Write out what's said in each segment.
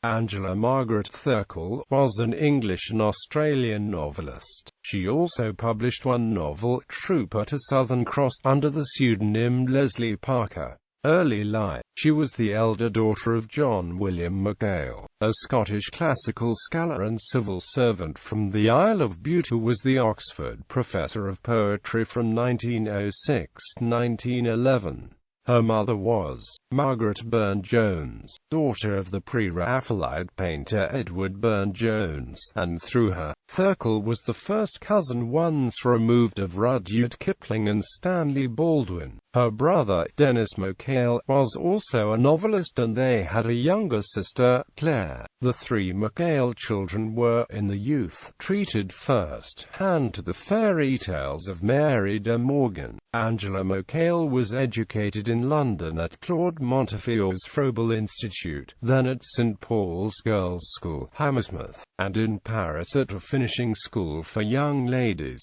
Angela Margaret Thirkell was an English and Australian novelist. She also published one novel, Trooper to Southern Cross, under the pseudonym Leslie Parker. Early life. She was the elder daughter of John William McHale, a Scottish classical scholar and civil servant from the Isle of Bute who was the Oxford Professor of Poetry from 1906 to 1911. Her mother was Margaret Burne-Jones, daughter of the pre-Raphaelite painter Edward Burne-Jones, and through her, Thirkell was the first cousin once removed of Rudyard Kipling and Stanley Baldwin. Her brother, Dennis McHale, was also a novelist, and they had a younger sister, Claire. The three McHale children were, in the youth, treated first-hand to the fairy tales of Mary de Morgan. Angela McHale was educated in London at Claude Montefiore's Froebel Institute, then at St Paul's Girls' School, Hammersmith, and in Paris at a finishing school for young ladies.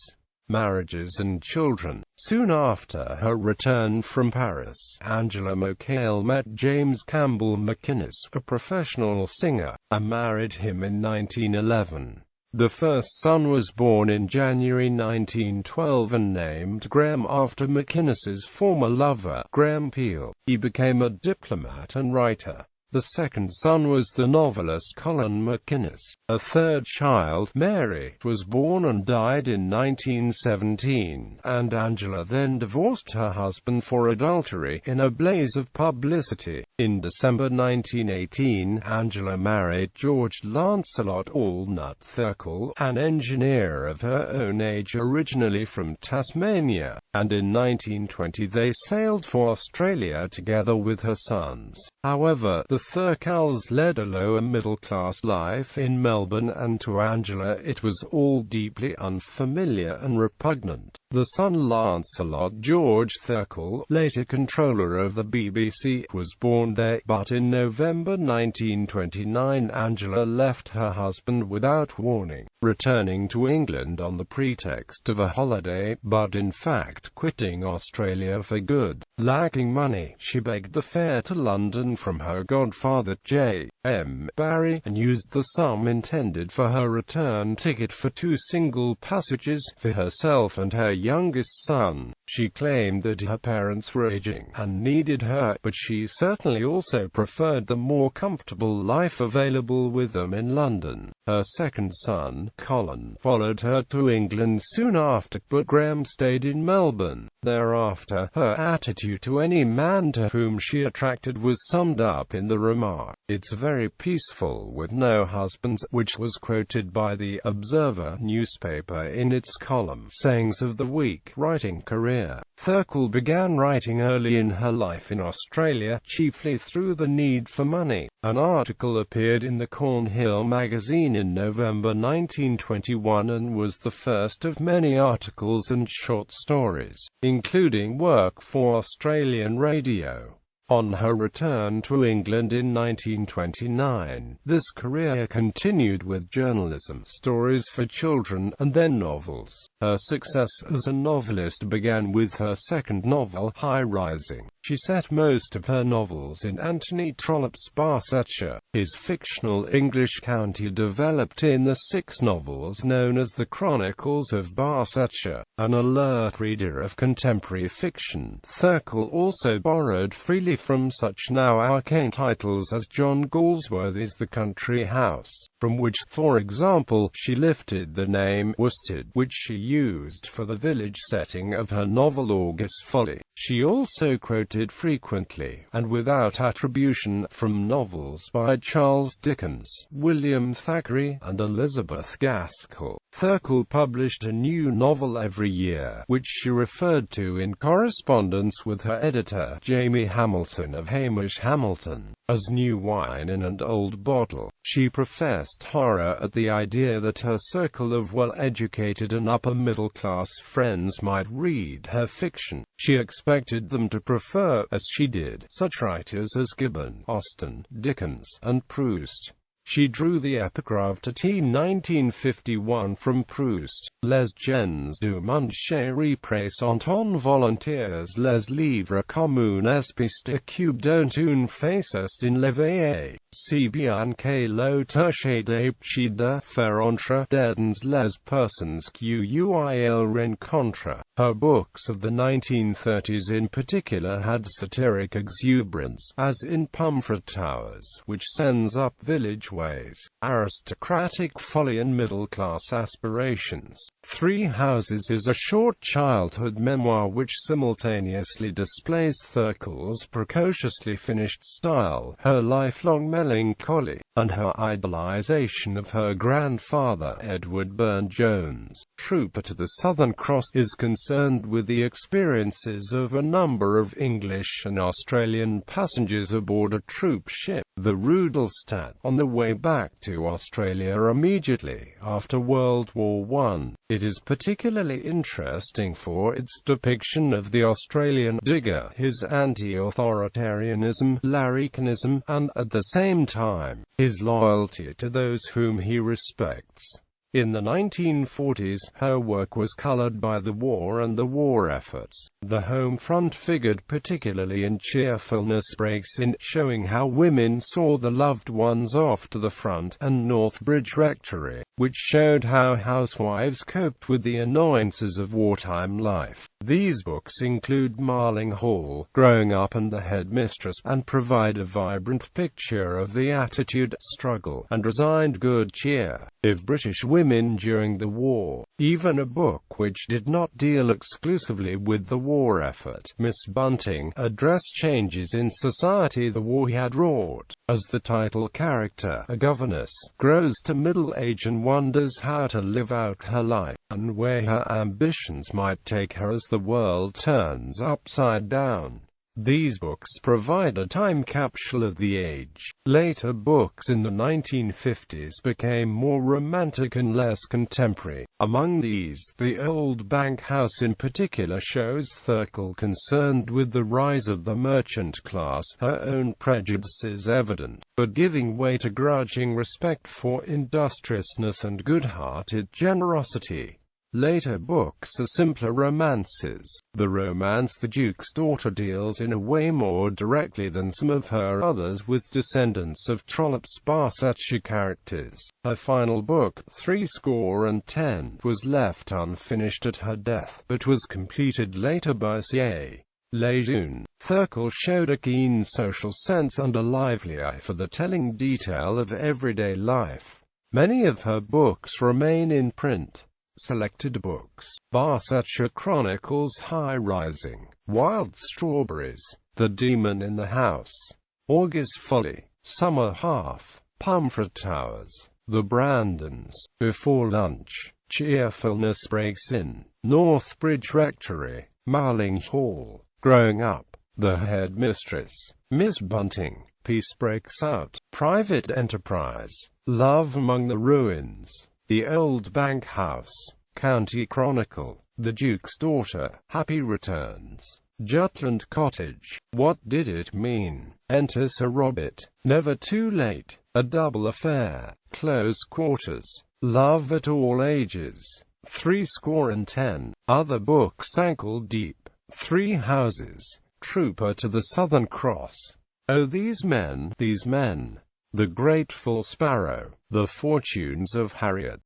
Marriages and children. Soon after her return from Paris, Angela McHale met James Campbell McInnes, a professional singer, and married him in 1911. The first son was born in January 1912 and named Graham after McInnes's former lover, Graham Peel. He became a diplomat and writer. The second son was the novelist Colin McInnes. A third child, Mary, was born and died in 1917, and Angela then divorced her husband for adultery, in a blaze of publicity. In December 1918, Angela married George Lancelot Allnut Thirkell, an engineer of her own age originally from Tasmania, and in 1920 they sailed for Australia together with her sons. However, the Thirkells led a lower middle-class life in Melbourne, and to Angela it was all deeply unfamiliar and repugnant. The son Lancelot George Thirkell, later controller of the BBC, was born there, but in November 1929 Angela left her husband without warning, returning to England on the pretext of a holiday, but in fact quitting Australia for good. Lacking money, she begged the fare to London from her godfather J. M. Barrie, and used the sum intended for her return ticket for 2 single passages, for herself and her youngest son. She claimed that her parents were aging and needed her, but she certainly also preferred the more comfortable life available with them in London. Her second son, Colin, followed her to England soon after, but Graham stayed in Melbourne. Thereafter, her attitude to any man to whom she attracted was summed up in the remark, "It's very peaceful with no husbands," which was quoted by the Observer newspaper in its column, Sayings of the Week. Writing career. Thirkell began writing early in her life in Australia, chiefly through the need for money. An article appeared in the Cornhill magazine in November 1921 and was the first of many articles and short stories, including work for Australian radio. On her return to England in 1929, this career continued with journalism, stories for children, and then novels. Her success as a novelist began with her second novel, High Rising. She set most of her novels in Anthony Trollope's Barsetshire. His fictional English county developed in the 6 novels known as the Chronicles of Barsetshire. An alert reader of contemporary fiction, Thirkell also borrowed freely from such now arcane titles as John Galsworthy's The Country House, from which, for example, she lifted the name Worsted, which she used for the village setting of her novel August Folly. She also quoted frequently, and without attribution, from novels by Charles Dickens, William Thackeray, and Elizabeth Gaskell. Thirkell published a new novel every year, which she referred to in correspondence with her editor, Jamie Hamilton of Hamish Hamilton, as new wine in an old bottle. She professed horror at the idea that her circle of well-educated and upper-middle-class friends might read her fiction. She expected them to prefer, as she did, such writers as Gibbon, Austen, Dickens, and Proust. She drew the epigraph to T 1951 from Proust. Les gens du monde se représentent volontaires les livres comme une espèce de cube dont une face est enlevée, si bien que l'auteur des petits de faire entre dedans les personnes qu'il rencontre. Her books of the 1930s in particular had satiric exuberance, as in Pomfret Towers, which sends up village ways, aristocratic folly and middle-class aspirations. Three Houses is a short childhood memoir which simultaneously displays Thirkell's precociously finished style, her lifelong melancholy, and her idolization of her grandfather Edward Burne-Jones. Trooper to the Southern Cross is concerned with the experiences of a number of English and Australian passengers aboard a troop ship, the Rudolstadt, on the way back to Australia immediately after World War I. It is particularly interesting for its depiction of the Australian digger, his anti-authoritarianism, larrikinism, and, at the same time, his loyalty to those whom he respects. In the 1940s, her work was colored by the war and the war efforts. The home front figured particularly in Cheerfulness Breaks In, showing how women saw the loved ones off to the front, and Northbridge Rectory, which showed how housewives coped with the annoyances of wartime life. These books include Marling Hall, Growing Up, and The Headmistress, and provide a vibrant picture of the attitude, struggle, and resigned good cheer of British women during the war. Even a book which did not deal exclusively with the war effort, Miss Bunting, addressed changes in society the war had wrought. As the title character, a governess, grows to middle age and wonders how to live out her life, and where her ambitions might take her as the world turns upside down. These books provide a time capsule of the age. Later books in the 1950s became more romantic and less contemporary. Among these, The Old Bank House in particular shows Thirkell concerned with the rise of the merchant class, her own prejudices evident, but giving way to grudging respect for industriousness and good-hearted generosity. Later books are simpler romances. The romance The Duke's Daughter deals in a way more directly than some of her others with descendants of Trollope's Barsetshire characters. Her final book, 10, was left unfinished at her death, but was completed later by C.A. Lejeune. Thirkell showed a keen social sense and a lively eye for the telling detail of everyday life. Many of her books remain in print. Selected books: Barsetshire Chronicles, High Rising, Wild Strawberries, The Demon in the House, August Folly, Summer Half, Pomfret Towers, The Brandons, Before Lunch, Cheerfulness Breaks In, Northbridge Rectory, Marling Hall, Growing Up, The Headmistress, Miss Bunting, Peace Breaks Out, Private Enterprise, Love Among the Ruins, The Old Bank House, County Chronicle, The Duke's Daughter, Happy Returns, Jutland Cottage, What Did It Mean, Enter Sir Robert, Never Too Late, A Double Affair, Close Quarters, Love at All Ages, 10, Other Books Ankle Deep, Three Houses, Trooper to the Southern Cross, Oh These Men, The Grateful Sparrow, The Fortunes of Harriet.